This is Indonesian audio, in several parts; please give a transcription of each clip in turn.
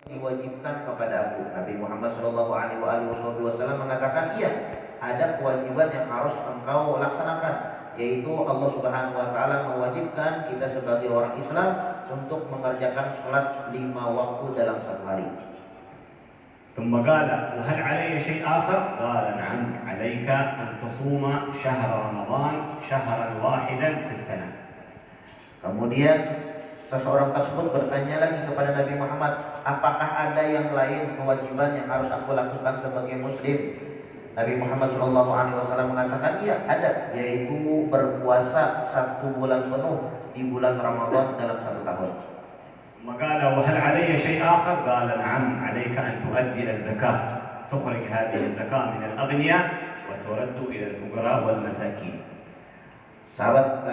diwajibkan kepada aku. Nabi Muhammad Shallallahu Alaihi Wasallam mengatakan, iya, ada kewajiban yang harus engkau laksanakan, yaitu Allah Subhanahu Wa Taala mewajibkan kita sebagai orang Islam untuk mengerjakan sholat 5 waktu dalam satu hari. ثم قال: وهل علي شيء آخر؟ قال: نعم، عليك أن تصوم شهر رمضان شهرا واحدا في السنة. Kemudian seseorang tersebut bertanya lagi kepada Nabi Muhammad, apakah ada yang lain kewajiban yang harus aku lakukan sebagai muslim? Nabi Muhammad SAW mengatakan, iya, ada, yaitu berpuasa 1 bulan penuh di bulan Ramadan dalam 1 tahun. قال: وهل علي شيء آخر؟ قال: نعم، عليك أن تؤدي الزكاة، تخرج هذه الزكاة من الأغنياء وترد إلى الفقراء والمساكين. Sahabat,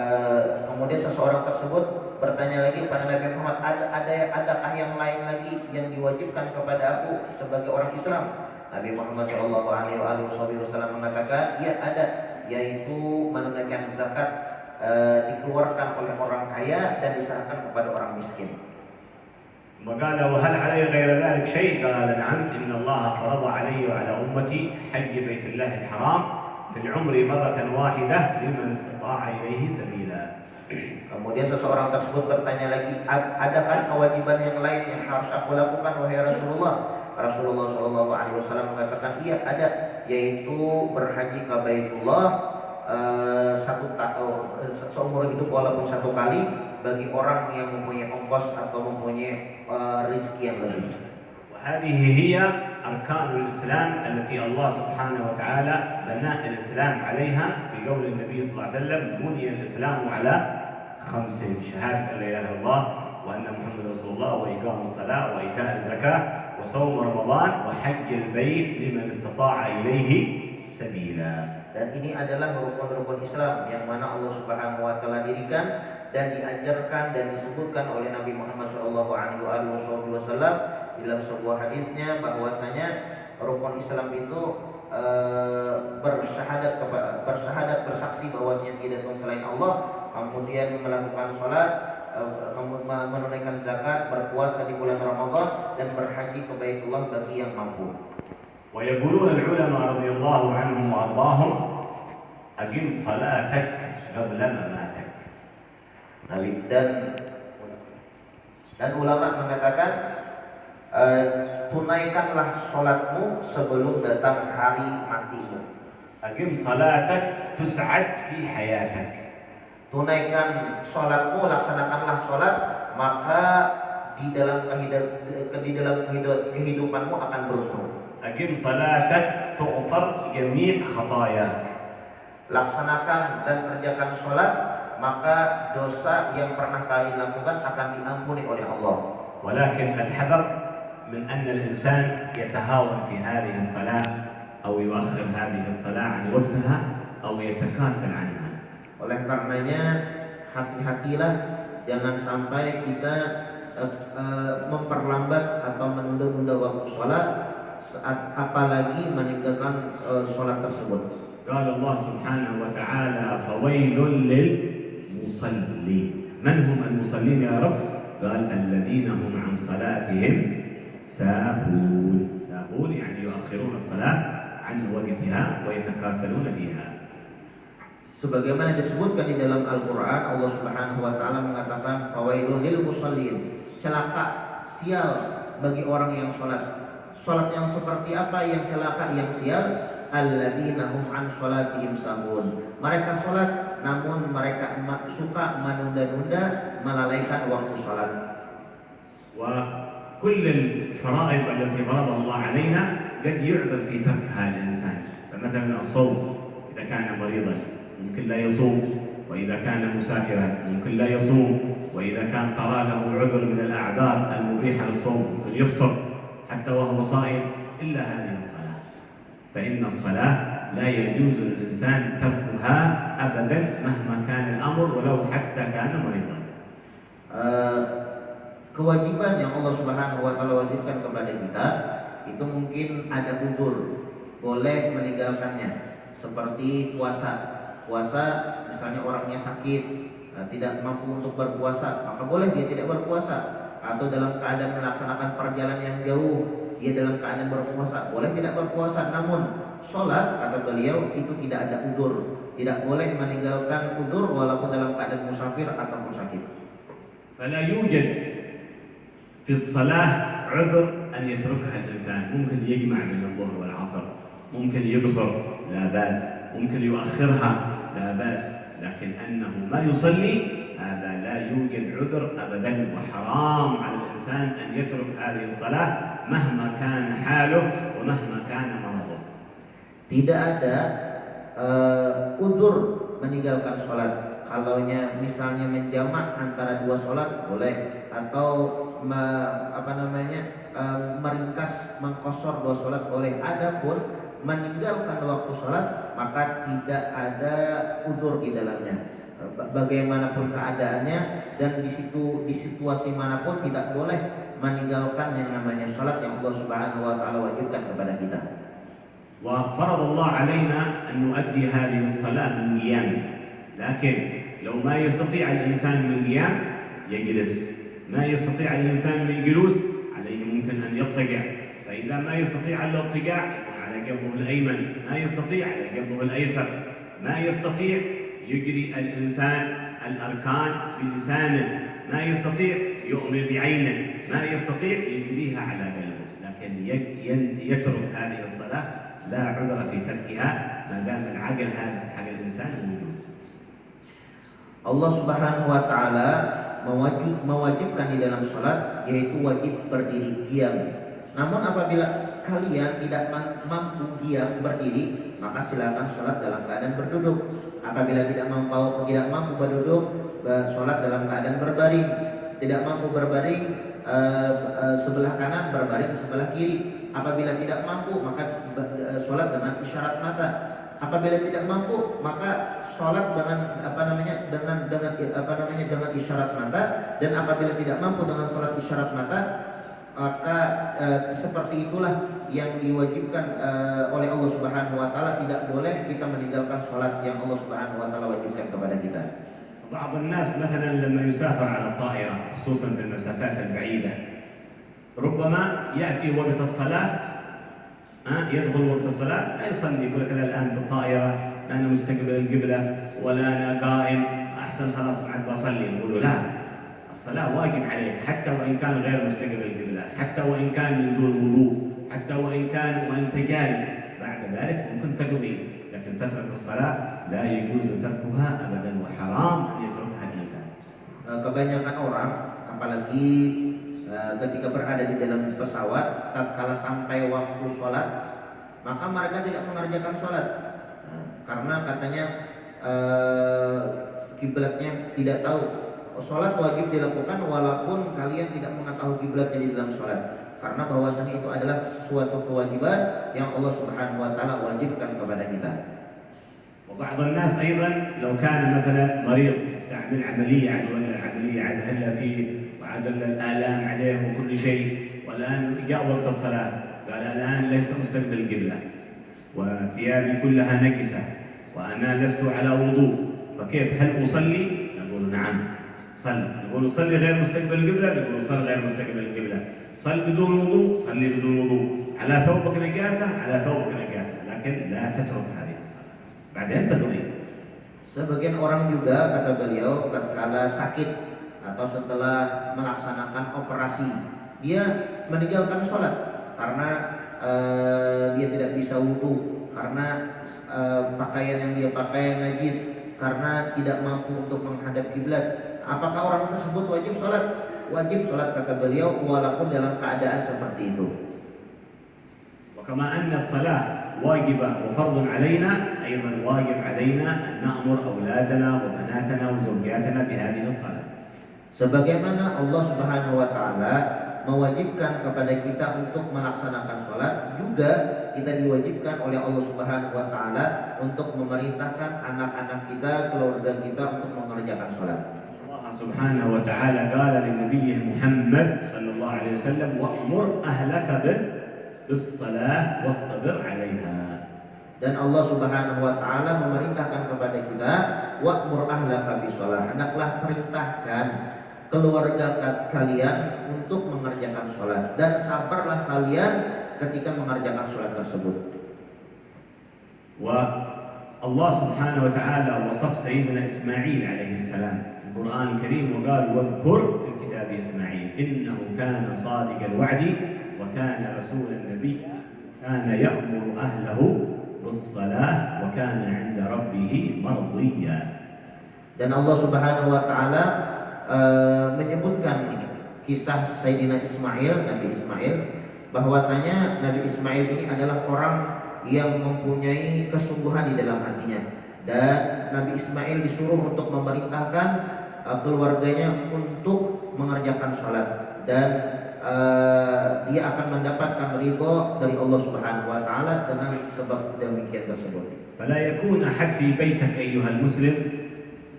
kemudian seseorang tersebut bertanya lagi kepada Nabi Muhammad, adakah yang lain lagi yang diwajibkan kepada aku sebagai orang Islam? Nabi Muhammad Shallallahu Alaihi Wasallam mengatakan, iya, ada, yaitu menunaikan zakat dikeluarkan oleh orang kaya dan diserahkan kepada orang miskin. وقال: وهل علي غير ذلك شيء؟ قال: نعم، إن الله فرض علي وعلى أمتي حج بيت الله الحرام في العمر مرة واحدة لمن استطاع إليه سبيلا. Kemudian seseorang tersebut bertanya lagi, adakah kewajiban yang lain yang harus aku lakukan wahai Rasulullah? Rasulullah Shallallahu Alaihi Wasallam mengatakan, iya, ada, yaitu berhaji ke Baitullah seumur hidup walaupun 1 kali bagi orang yang mempunyai ongkos atau mempunyai rezeki yang lebih. وهذه هي أركان الإسلام التي الله سبحانه وتعالى بنى الإسلام عليها في قول النبي صلى الله عليه وسلم: بني الإسلام على 5: شهادة أن لا إله إلا الله وأن محمد رسول الله وإقام الصلاة وإيتاء الزكاة وصوم رمضان وحج البيت لمن استطاع إليه سبيلا. Dan ini adalah rukun-rukun Islam yang mana Allah Subhanahu Wa Taala dirikan dan diajarkan dan disebutkan oleh Nabi Muhammad Shallallahu Alaihi Wasallam dalam sebuah hadisnya, bahwasanya rukun Islam itu bersyahadat bersaksi bahwasanya tidak Tuhan selain Allah, kemudian melakukan sholat, menunaikan zakat, berpuasa di bulan Ramadan, dan berhaji ke Baitullah bagi yang mampu. ويقولون العلماء رضي الله عنهم وأرضاهم: أقم صلاتك قبل مماتك. Dan ulama mengatakan, tunaikanlah sholatmu sebelum datang hari matimu. أقم صلاتك تسعد في حياتك. Tunaikan sholatmu, laksanakanlah sholat, maka di dalam kehidupanmu akan beruntung. أقم صلاتك تغفر جميع خطاياك. Laksanakan dan kerjakan sholat, maka dosa yang pernah kalian lakukan akan diampuni oleh Allah. ولكن الحذر من أن الإنسان يتهاون في هذه الصلاة أو يؤخر هذه الصلاة عن وقتها أو يتكاسل عنها. Oleh karenanya, hati-hatilah, jangan sampai kita memperlambat atau menunda-nunda waktu sholat, apalagi meninggalkan sholat tersebut. قال الله سبحانه وتعالى: فويل للمصلين. من هم المصلين يا رب؟ قال: الذين هم عن صلاتهم ساهون. ساهون يعني يؤخرون الصلاة عن وقتها ويتكاسلون فيها. Sebagaimana disebutkan di dalam Al-Quran, Allah Subhanahu Wa Taala mengatakan, fawailul lil musallin, celaka, sial bagi orang yang sholat. Sholat yang seperti apa yang celaka, yang sial? Alladzina hum an sholatihim sahun. Mereka sholat, namun mereka suka menunda-nunda, melalaikan waktu sholat. وكل الفرائض التي فرضها الله علينا قد يعذر في تركها الإنسان. فمثلا الصوم إذا كان مريضا ممكن لا يصوم، وإذا كان مسافرا ممكن لا يصوم، وإذا كان طرأ له عذر من الأعذار المبيحة للصوم ممكن يفطر حتى وهو صائم، إلا هذه الصلاة، فإن الصلاة لا يجوز للإنسان تركها أبدا مهما كان الأمر ولو حتى كان مريضا. Kewajiban yang Allah Subhanahu Wa Taala wajibkan kepada kita itu mungkin ada uzur, boleh meninggalkannya, seperti puasa. Puasa, misalnya orangnya sakit, tidak mampu untuk berpuasa, maka boleh dia tidak berpuasa. atau dalam keadaan melaksanakan perjalanan yang jauh, dia dalam keadaan berpuasa, boleh tidak berpuasa. Namun sholat, kata beliau, itu tidak ada udzur, tidak boleh meninggalkan udzur walaupun dalam keadaan musafir atau sakit. فلا يوجد في الصلاة عذر أن يتركها الإنسان. ممكن يجمع بين الظهر والعصر، ممكن يقصر لا بأس، ممكن يؤخرها لا بأس، لكن أنه ما يصلي هذا لا يوجد عذر أبدا، وحرام على الإنسان أن يترك هذه الصلاة مهما كان حاله ومهما كان مرضه. Tidak ada udzur meninggalkan sholat. Kalaunya misalnya menjamak antara dua sholat boleh, atau meringkas, mengkosor dua sholat boleh. Adapun meninggalkan waktu sholat maka tidak ada udzur di dalamnya. Bagaimanapun keadaannya dan di situasi manapun tidak boleh meninggalkan yang namanya sholat yang Allah Subhanahu wa taala wajibkan kepada kita. وفرض الله علينا أن نؤدي هذه الصلاة من قيام، لكن لو ما يستطيع الإنسان من قيام يجلس، ما يستطيع الإنسان من جلوس عليه ممكن أن يضطجع، فإذا ما يستطيع الاضطجاع على جنبه الأيمن، ما يستطيع على جنبه الأيسر، ما يستطيع يجري الإنسان الأركان بلسانه، ما يستطيع يؤمر بعينه، ما يستطيع يجريها على قلبه، لكن يترك هذه الصلاة لا عذر في تركها ما دام العقل هذا حق الإنسان موجود. Allah Subhanahu wa taala mewajibkan di dalam salat yaitu wajib berdiri diam. Namun apabila kalian tidak mampu diam berdiri, maka silakan salat dalam keadaan berduduk. Apabila tidak mampu berduduk, salat dalam keadaan berbaring. Tidak mampu berbaring, sebelah kanan berbaring sebelah kiri. Apabila tidak mampu, maka salat dengan isyarat mata. Apabila tidak mampu, maka salat dengan isyarat mata. Dan apabila tidak mampu dengan salat isyarat mata, maka seperti itulah yang diwajibkan oleh Allah Subhanahu wa taala. Tidak boleh kita meninggalkan salat yang Allah Subhanahu wa taala wajibkan kepada kita. بعض الناس مثلا لما يسافر على الطائرة خصوصا في المسافات البعيدة ربما يأتي وقت الصلاة يدخل وقت الصلاة لا يصلي، يقول لك الآن في الطائرة أنا مستقبل القبلة ولا أنا قائم أحسن خلاص بعد بصلي. يقولوا لا، الصلاة واجب عليك حتى وإن كان غير مستقبل القبلة، حتى وإن كان من دون وضوء، حتى وإن كان وأنت جالس، بعد ذلك ممكن تقضي، لكن تترك الصلاة لا يجوز تركها أبدا وحرام أن يتركها الإنسان. Kebanyakan orang apalagi ketika berada di dalam pesawat, tatkala sampai waktu sholat, maka mereka tidak mengerjakan sholat karena katanya kiblatnya tidak tahu. Sholat wajib dilakukan walaupun kalian tidak mengetahui kiblatnya di dalam sholat, karena bahwasanya itu adalah suatu kewajiban yang Allah Subhanahu wa taala wajibkan kepada kita. وبعض الناس أيضا لو كان مثلا مريض تعمل عملية عدهلة فيه وعدل الآلام عليه وكل شيء، والآن جاء وقت الصلاة قال الآن ليس مستقبل القبلة وثيابي كلها نجسة وأنا لست على وضوء، فكيف هل أصلي؟ نقول نعم صل. نقول صلي غير مستقبل القبلة، نقول صل غير مستقبل القبلة. صل بدون وضوء، صلي بدون وضوء. على ثوبك نجاسة، على ثوبك نجاسة، لكن لا تترك هذه الصلاة بعدين تقضي. Sebagian orang juga, kata beliau, tatkala sakit atau setelah melaksanakan operasi, dia meninggalkan sholat karena dia tidak bisa wudu, karena pakaian yang dia pakai najis, karena tidak mampu untuk menghadap kiblat. Apakah orang tersebut wajib sholat? Wajib sholat, kata beliau, walaupun dalam keadaan seperti itu. وكما أن الصلاة واجبة وفرض علينا، أيضا واجب علينا أن نأمر أولادنا وبناتنا وزوجاتنا بهذه الصلاة. Sebagaimana Allah Subhanahu wa taala mewajibkan kepada kita untuk melaksanakan sholat, juga kita diwajibkan oleh Allah Subhanahu wa taala untuk memerintahkan anak-anak kita, keluarga kita untuk mengerjakan sholat. Allah Subhanahu wa taala qala li nabiyyi Muhammad sallallahu alaihi wasallam wa'mur ahlaka bis-shalah wastabir 'alaiha. Dan Allah Subhanahu wa taala memerintahkan kepada kita wa'mur ahlaka bis-shalah, hendaklah perintahkan keluarga kalian untuk mengerjakan sholat, dan sabarlah kalian ketika mengerjakan sholat tersebut. والله سبحانه وتعالى وصف سيدنا إسماعيل عليه السلام في القرآن الكريم وقال واذكر في الكتاب إسماعيل إنه كان صادق الوعد وكان رسولا نبيا كان يأمر أهله بالصلاة وكان عند ربه مرضيا. Dan Allah Subhanahu wa taala menyebutkan kisah Sayyidina Ismail, Nabi Ismail, bahwasanya Nabi Ismail ini adalah orang yang mempunyai kesungguhan di dalam hatinya, dan Nabi Ismail disuruh untuk memerintahkan keluarganya untuk mengerjakan sholat, dan dia akan mendapatkan ridho dari Allah Subhanahu wa taala dengan sebab demikian tersebut. فلا يكون أحد في بيتك أيها المسلم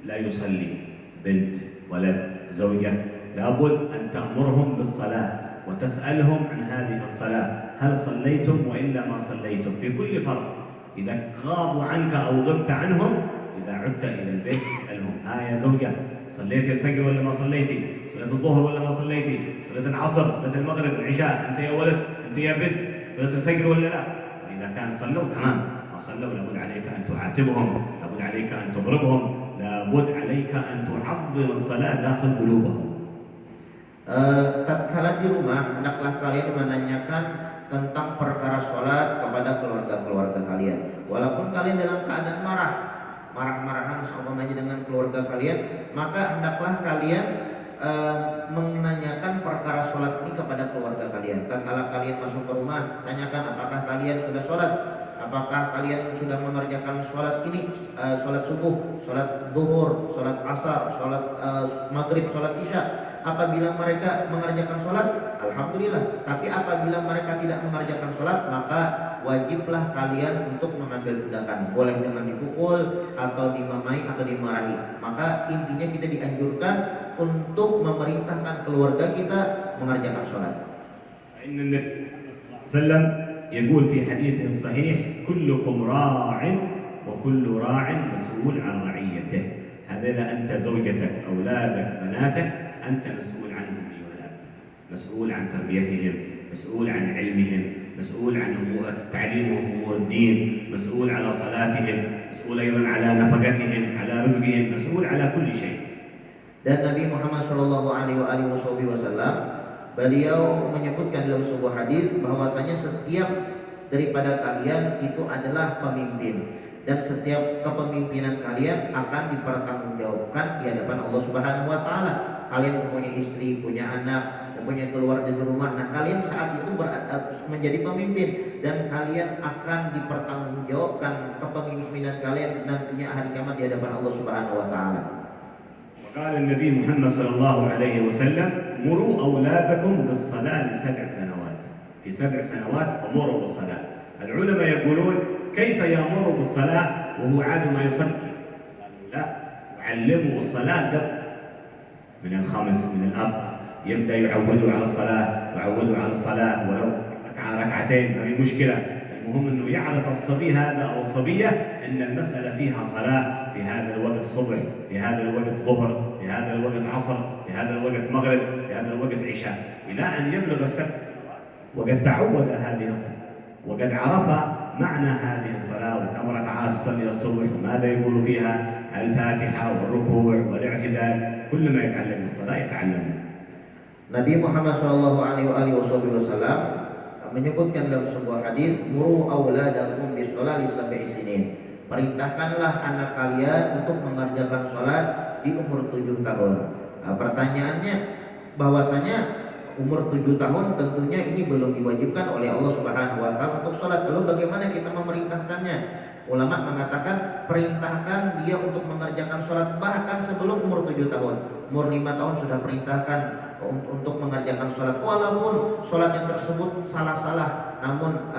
لا يصلي، بنت ولد زوجة لابد أن تأمرهم بالصلاة وتسألهم عن هذه الصلاة، هل صليتم وإلا ما صليتم، في كل فرض. إذا غابوا عنك أو غبت عنهم، إذا عدت إلى البيت تسألهم يا زوجة صليت الفجر ولا ما صليتي، صليت الظهر ولا ما صليتي، صليت العصر، صليت المغرب، العشاء، أنت يا ولد، أنت يا بنت، صليت الفجر ولا لا. إذا كان صلوا تمام، ما صلوا لابد عليك أن تعاتبهم، لابد عليك أن تضربهم، لابد عليك أن تعظم الصلاة داخل قلوبهم. Tatkala di rumah, hendaklah kalian menanyakan tentang perkara sholat kepada keluarga-keluarga kalian. Walaupun kalian dalam keadaan marah-marahan seumpamanya dengan keluarga kalian, maka hendaklah kalian menanyakan perkara sholat ini kepada keluarga kalian. Tatkala kalian masuk ke rumah, tanyakan apakah kalian sudah sholat, apakah kalian sudah mengerjakan sholat ini, sholat subuh, sholat zuhur, sholat asar, sholat maghrib, sholat isya. Apabila mereka mengerjakan sholat, alhamdulillah. Tapi apabila mereka tidak mengerjakan sholat, maka wajiblah kalian untuk mengambil tindakan. Boleh dengan dipukul, atau dimamai, atau dimarahi. Maka intinya kita dianjurkan untuk memerintahkan keluarga kita mengerjakan sholat. إن النبي صلى الله عليه وسلم يقول في حديثه الصحيح كلكم راع وكل راع مسؤول عن رعيته. هذا أنت زوجتك أولادك بناتك أنت مسؤول عنهم أيها الأب، مسؤول عن تربيتهم، مسؤول عن علمهم، مسؤول عن أمور تعليمهم أمور الدين، مسؤول على صلاتهم، مسؤول أيضا على نفقتهم، على رزقهم، مسؤول على كل شيء. Dan Nabi Muhammad SAW beliau menyebutkan dalam sebuah hadis bahwasanya setiap daripada kalian itu adalah pemimpin, dan setiap kepemimpinan kalian akan dipertanggungjawabkan di hadapan Allah Subhanahu wa taala. Kalian mempunyai istri, punya anak, mempunyai keluarga di rumah. Nah, kalian saat itu menjadi pemimpin, dan kalian akan dipertanggungjawabkan kepemimpinan kalian nantinya hari kiamat di hadapan Allah Subhanahu wa taala. وقال النبي محمد صلى الله عليه وسلم مروا أولادكم بالصلاة ل7 سنوات، في 7 سنوات أمروا بالصلاة. العلماء يقولون كيف يأمر بالصلاة وهو عاد ما يصلي؟ قالوا لا، علموا الصلاة قبل من الخمس، من الأب يبدأ يعودوا على الصلاة، يعودوا على الصلاة ولو ركعتين ما في مشكلة. المهم أنه يعرف الصبي هذا أو الصبية أن المسألة فيها صلاة، في هذا الوقت صبح، في هذا الوقت ظهر، في هذا الوقت عصر، في هذا الوقت مغرب، في هذا الوقت عشاء، إلى أن يبلغ السبت وقد تعود هذه الصلاة وقد عرف معنى هذه الصلاة، وكم ركعات تصلي الصبح وماذا يقول فيها، الفاتحة والركوع والاعتدال، كل ما يتعلم الصلاة يتعلم. Nabi Muhammad SAW menyebutkan dalam sebuah hadis, muru auladakum bisolati sab'i sinin. Perintahkanlah anak kalian untuk mengerjakan sholat di umur 7 tahun. Nah, pertanyaannya bahwasanya umur 7 tahun tentunya ini belum diwajibkan oleh Allah Subhanahu wa taala untuk sholat. Lalu bagaimana kita memerintahkannya? Ulama mengatakan perintahkan dia untuk mengerjakan sholat bahkan sebelum umur 7 tahun. Umur 5 tahun sudah perintahkan untuk mengerjakan sholat, walaupun sholat yang tersebut salah-salah, namun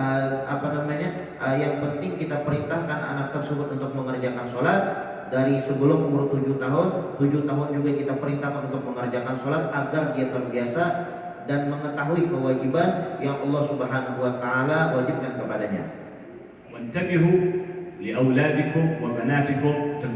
yang penting kita perintahkan anak tersebut untuk mengerjakan sholat dari sebelum umur 7 tahun. 7 tahun juga kita perintahkan untuk mengerjakan sholat agar dia terbiasa dan mengetahui kewajiban yang Allah Subhanahu wa taala wajibkan kepadanya. وانتبهوا لأولادكم وبناتكم